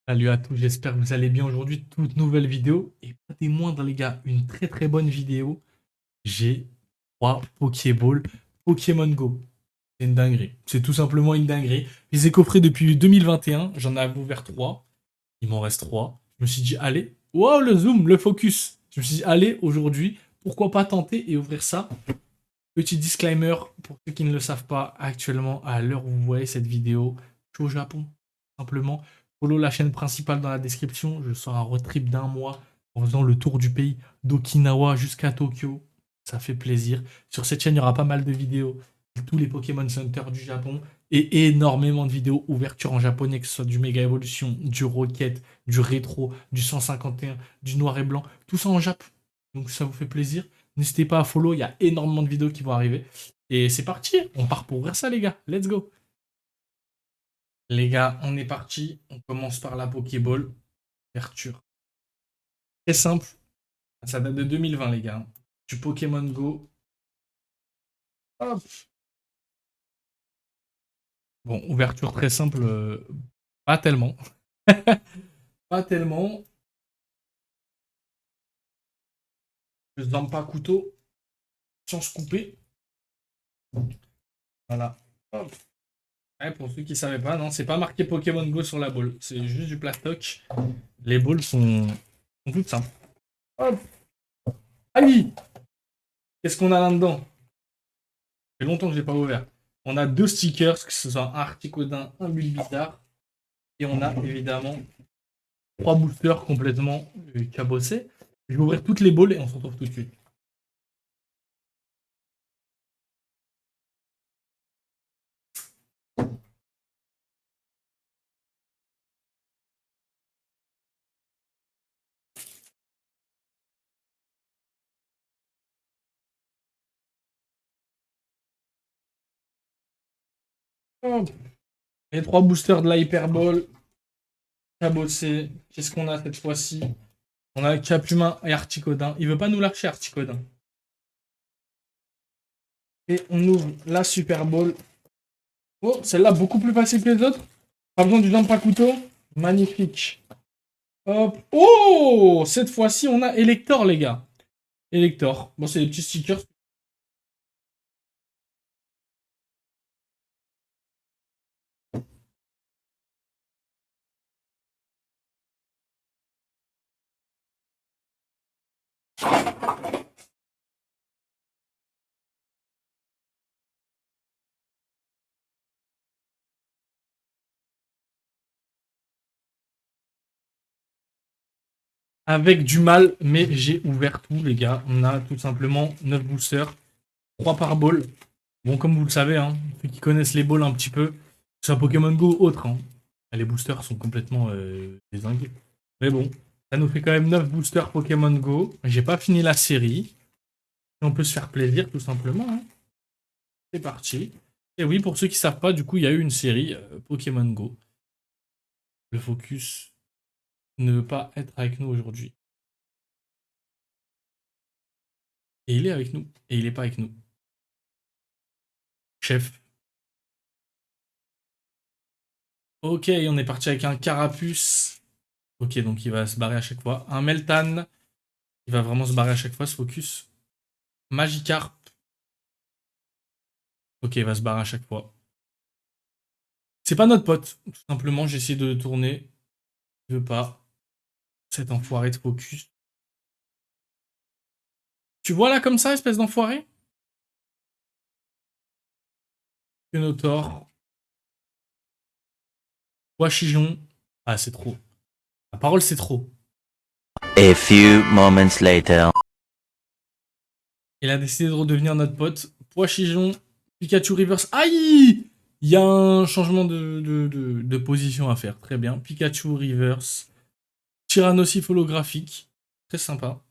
Salut à tous, j'espère que vous allez bien aujourd'hui. Toute nouvelle vidéo et pas des moindres, les gars. Une très très bonne vidéo. J'ai 3 Pokéballs Pokémon Go. C'est une dinguerie. C'est tout simplement une dinguerie. Je les ai coffrés depuis 2021. J'en avais ouvert 3. Il m'en reste 3. Je me suis dit, allez. Wow, le zoom, le focus. Je me suis dit, allez, aujourd'hui, pourquoi pas tenter et ouvrir ça. Petit disclaimer pour ceux qui ne le savent pas, actuellement, à l'heure où vous voyez cette vidéo, je suis au Japon. Simplement, follow la chaîne principale dans la description. Je sors un road trip d'un mois en faisant le tour du pays d'Okinawa jusqu'à Tokyo. Ça fait plaisir. Sur cette chaîne, il y aura pas mal de vidéos de tous les Pokémon Center du Japon et énormément de vidéos ouverture en japonais, que ce soit du Mega Evolution, du Rocket, du Rétro, du 151, du Noir et Blanc, tout ça en Jap. Donc ça vous fait plaisir. N'hésitez pas à follow, il y a énormément de vidéos qui vont arriver. Et c'est parti, on part pour ouvrir ça les gars, let's go. Les gars, on est parti, on commence par la Pokéball. Ouverture. Très simple, ça date de 2020 les gars. Du Pokémon Go. Hop. Bon, ouverture très simple, pas tellement. Pas tellement. Je ne zampe pas couteau sans se couper. Voilà. Hop. Ouais, pour ceux qui ne savaient pas, non, c'est pas marqué Pokémon Go sur la ball. C'est juste du plastoc. Les balls sont toutes simples. Hop. Aïe. Qu'est-ce qu'on a là-dedans? Ça fait longtemps que je l'ai pas ouvert. On a deux stickers, que ce soit un Articodin, un Bulbizarre. Et on a évidemment trois boosters complètement cabossés. Je vais ouvrir toutes les balles et on se retrouve tout de suite. Hop. Les trois boosters de la Hyperball cabossés. Qu'est-ce qu'on a cette fois-ci? On a Capumin et Articodin. Il veut pas nous lâcher, Articodin. Et on ouvre la Super Bowl. Oh, celle-là beaucoup plus facile que les autres. Pas besoin du lampe à couteau. Magnifique. Hop. Oh, cette fois-ci, on a Elector, les gars. Elector. Bon, c'est des petits stickers. Avec du mal, mais j'ai ouvert tout, les gars. On a tout simplement 9 boosters. 3 par ball. Bon, comme vous le savez, hein, ceux qui connaissent les balls un petit peu, que ce soit Pokémon Go ou autre, hein, les boosters sont complètement dézingués. Mais bon, ça nous fait quand même 9 boosters Pokémon Go. J'ai pas fini la série. Et on peut se faire plaisir, tout simplement. Hein. C'est parti. Et oui, pour ceux qui savent pas, du coup, il y a eu une série Pokémon Go. Le focus ne veut pas être avec nous aujourd'hui. Et il est avec nous. Et il est pas avec nous. Chef. Ok, on est parti avec un Carapuce. Ok, donc il va se barrer à chaque fois. Un Meltan. Il va vraiment se barrer à chaque fois, ce focus. Magikarp. Ok, il va se barrer à chaque fois. C'est pas notre pote. Tout simplement, j'ai essayé de le tourner. Il veut pas. Cet enfoiré de focus. Tu vois là comme ça, espèce d'enfoiré? Kenotor. Washijon. Ah, c'est trop. La parole, c'est trop. A few moments later. Il a décidé de redevenir notre pote. Poichijon, Pikachu Reverse. Aïe! Il y a un changement de position à faire. Très bien. Pikachu Reverse. Tyrannosif holographique. Très sympa.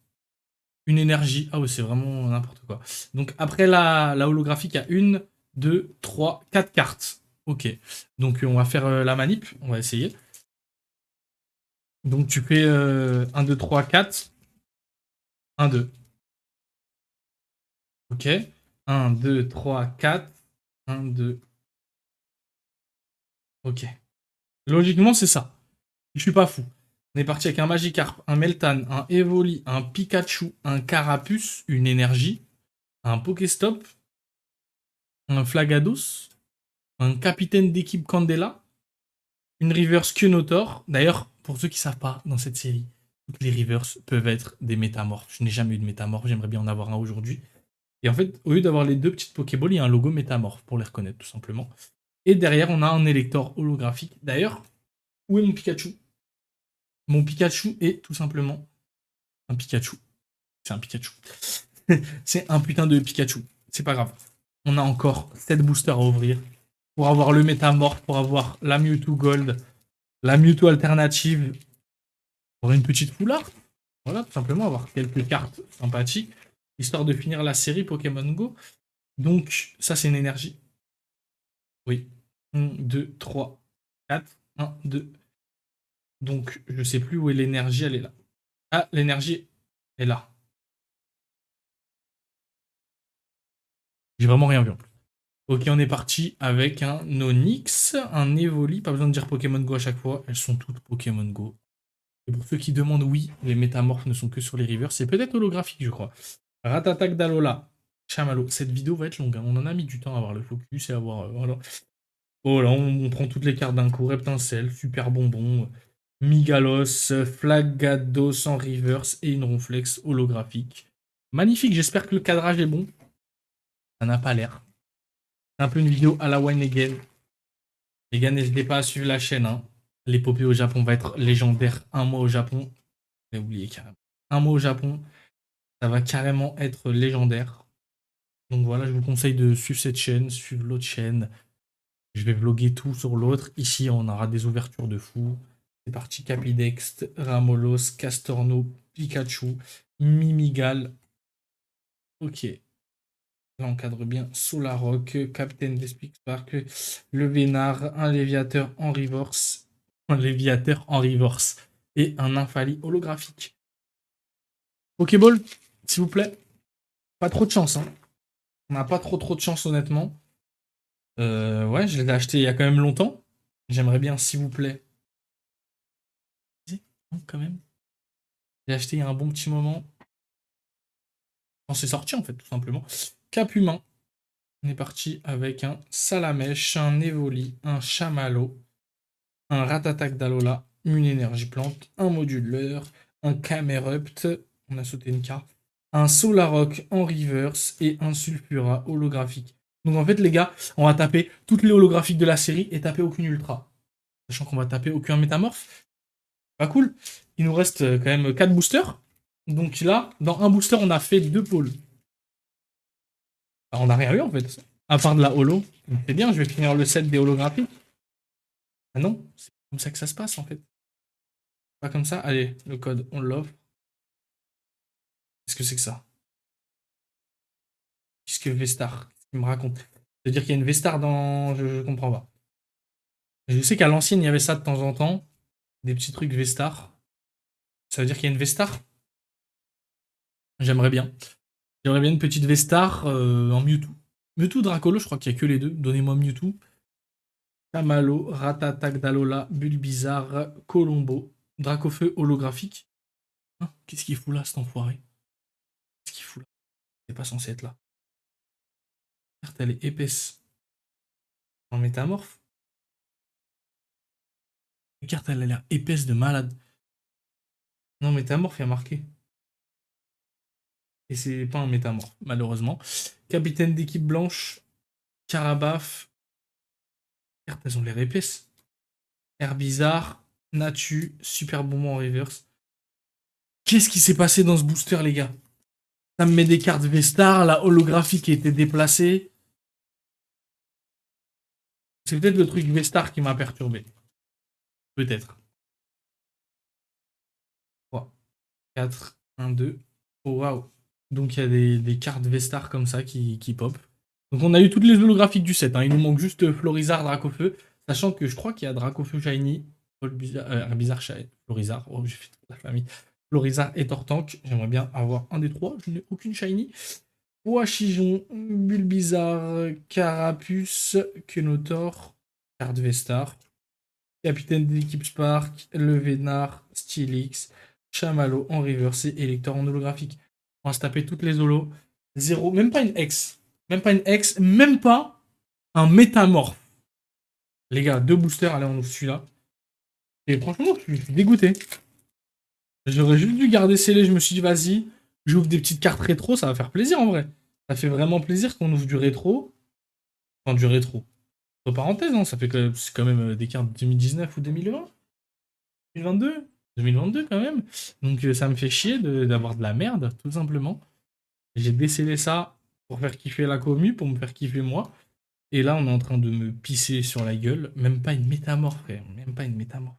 Une énergie. Ah ouais, c'est vraiment n'importe quoi. Donc après la holographique, il y a une, deux, trois, quatre cartes. Ok. Donc on va faire la manip. On va essayer. Donc tu fais 1, 2, 3, 4. 1, 2. Ok. 1, 2, 3, 4. 1, 2. Ok. Logiquement, c'est ça. Je suis pas fou. On est parti avec un Magikarp, un Meltan, un Evoli, un Pikachu, un Carapuce, une énergie, un Pokéstop, un Flagados, un capitaine d'équipe Candela, une reverse Kyunotor. D'ailleurs, pour ceux qui savent pas, dans cette série, toutes les reverses peuvent être des métamorphes. Je n'ai jamais eu de métamorphe, j'aimerais bien en avoir un aujourd'hui. Et en fait, au lieu d'avoir les deux petites Pokéballs, il y a un logo métamorphe pour les reconnaître tout simplement. Et derrière, on a un élector holographique. D'ailleurs, où est mon Pikachu? Mon Pikachu est tout simplement un Pikachu. C'est un Pikachu. C'est un putain de Pikachu. C'est pas grave. On a encore 7 boosters à ouvrir pour avoir le métamorphe, pour avoir la Mewtwo Gold, la Mewtwo alternative, pour une petite full art. Voilà, tout simplement, avoir quelques cartes sympathiques, histoire de finir la série Pokémon Go. Donc, ça, c'est une énergie. Oui. 1, 2, 3, 4. 1, 2. Donc, je sais plus où est l'énergie, elle est là. Ah, l'énergie est là. J'ai vraiment rien vu en plus. Ok, on est parti avec un Onix, un Evoli. Pas besoin de dire Pokémon Go à chaque fois. Elles sont toutes Pokémon Go. Et pour ceux qui demandent, oui, les métamorphes ne sont que sur les rivers. C'est peut-être holographique, je crois. Ratatak d'Alola. Chamallow. Cette vidéo va être longue. Hein. On en a mis du temps à avoir le focus et à avoir. Voilà. Oh là, on prend toutes les cartes d'un coup. Reptincelle, Super Bonbon, Migalos, Flagados en reverse et une Ronflex holographique. Magnifique, j'espère que le cadrage est bon. Ça n'a pas l'air. C'est un peu une vidéo à la Wine Again. Les gars, n'hésitez pas à suivre la chaîne. Hein. L'épopée au Japon va être légendaire. Un mois au Japon. J'ai oublié carrément. Un mois au Japon. Ça va carrément être légendaire. Donc voilà, je vous conseille de suivre cette chaîne, suivre l'autre chaîne. Je vais vlogger tout sur l'autre. Ici, on aura des ouvertures de fou. C'est parti. Capidex, Ramolos, Castorno, Pikachu, Mimigal. Ok. Là, on cadre bien Solarock, Captain Despic Spark, le Vénard, un Léviateur en reverse, un Léviateur en reverse et un Infali holographique. Pokéball, s'il vous plaît. Pas trop de chance, hein. On n'a pas trop de chance, honnêtement. Ouais, je l'ai acheté il y a quand même longtemps. J'aimerais bien, s'il vous plaît. Non, quand même. J'ai acheté il y a un bon petit moment. Quand c'est sorti, en fait, tout simplement. Cap humain. On est parti avec un Salamèche, un Evoli, un Chamallow, un Ratatak d'Alola, une énergie plante, un moduleur, un Camerupt, on a sauté une carte, un Solarock en reverse et un Sulfura holographique. Donc en fait les gars, on va taper toutes les holographiques de la série et taper aucune ultra. Sachant qu'on va taper aucun métamorphe. Pas cool. Il nous reste quand même 4 boosters. Donc là, dans un booster, on a fait 2 pôles. Alors, on n'a rien eu en fait. À part de la holo. C'est bien, je vais finir le set des holographiques. Ah non, c'est comme ça que ça se passe en fait. Pas comme ça. Allez, le code, on l'offre. Qu'est-ce que c'est que ça? Qu'est-ce que Vestar? Qu'est-ce qu'il me raconte? C'est-à-dire qu'il y a une Vestar dans. Je comprends pas. Je sais qu'à l'ancienne, il y avait ça de temps en temps. Des petits trucs Vestar. Ça veut dire qu'il y a une Vestar? J'aimerais bien. J'aimerais bien une petite Vestar en Mewtwo. Mewtwo, Dracolo, je crois qu'il y a que les deux. Donnez-moi Mewtwo. Tamalo, Ratatak d'Alola, Bulbizarre, Colombo, Dracofeu holographique. Hein, qu'est-ce qu'il fout là, cet enfoiré? Qu'est-ce qu'il fout là? C'est pas censé être là. La carte, elle est épaisse. En métamorphe. La carte, elle a l'air épaisse de malade. Non, métamorphe, il y a marqué. Et c'est pas un métamorphe, malheureusement. Capitaine d'équipe blanche, Carabaf. Les cartes, elles ont l'air épaisses. Air bizarre, Natu, Super Bonbon en reverse. Qu'est-ce qui s'est passé dans ce booster, les gars? Ça me met des cartes Vestar, la holographie qui a été déplacée. C'est peut-être le truc Vestar qui m'a perturbé. Peut-être. 3, 4, 1, 2. Oh waouh. Donc il y a des cartes Vestar comme ça qui pop. Donc on a eu toutes les holographiques du set. Hein. Il nous manque juste Florizard, Dracofeu. Sachant que je crois qu'il y a Dracofeu Shiny, Bizarre Shiny, Florizard. Oh, j'ai fait toute la famille. Florizard et Tortank. J'aimerais bien avoir un des trois. Je n'ai aucune Shiny. Poachijon, Bulbizarre, Carapuce, Kenotor, carte Vestar. Capitaine d'équipe Spark, Le Vénard, Stylix, Chamallow en reverse et Elector en holographique. On va se taper toutes les holos. Zéro, même pas une X. Même pas une X, même pas un métamorphe. Les gars, 2 boosters, allez, on ouvre celui-là. Et franchement, je suis dégoûté. J'aurais juste dû garder scellé, je me suis dit, vas-y, j'ouvre des petites cartes rétro, ça va faire plaisir en vrai. Ça fait vraiment plaisir qu'on ouvre du rétro. Enfin, du rétro. Entre parenthèses, hein, ça fait que c'est quand même des cartes 2019 ou 2020 2022 2022 quand même. Donc ça me fait chier d'avoir de la merde, tout simplement. J'ai décellé ça pour faire kiffer la commu, pour me faire kiffer moi. Et là, on est en train de me pisser sur la gueule. Même pas une métamorphe, frère. Même pas une métamorphe.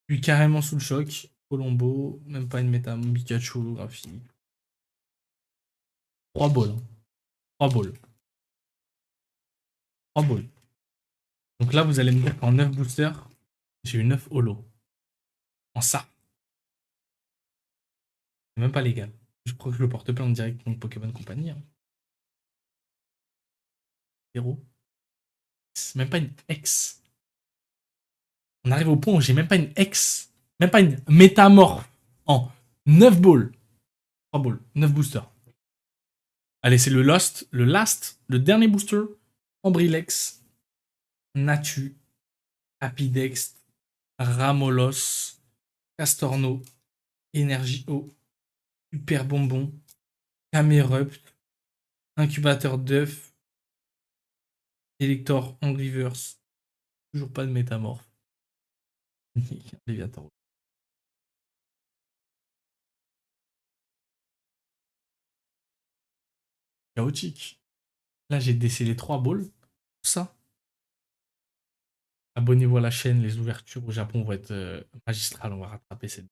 Je suis carrément sous le choc. Colombo, même pas une métamorphe. Pikachu holographique. 3 balles. Hein. 3 balles. 3 balles. Donc là, vous allez me dire qu'en 9 boosters, j'ai eu 9 holo. En ça. C'est même pas légal. Je crois que je le porte plein en direct contre Pokémon Company. Hein. 0. Même pas une X. On arrive au point où j'ai même pas une X. Même pas une métamorphe. En 9 balls. 3 balls. 9 boosters. Allez, c'est le last, le dernier booster. Ambrilex, Natu, Apidex, Ramolos, Castorno, Énergie O, Super Bonbon, Camerupt, Incubateur d'œuf, Elector en reverse. Toujours pas de métamorphe. Léviator. Chaotique. Là, j'ai décellé 3 balls. Ça. Abonnez-vous à la chaîne, les ouvertures au Japon vont être magistrales. On va rattraper cette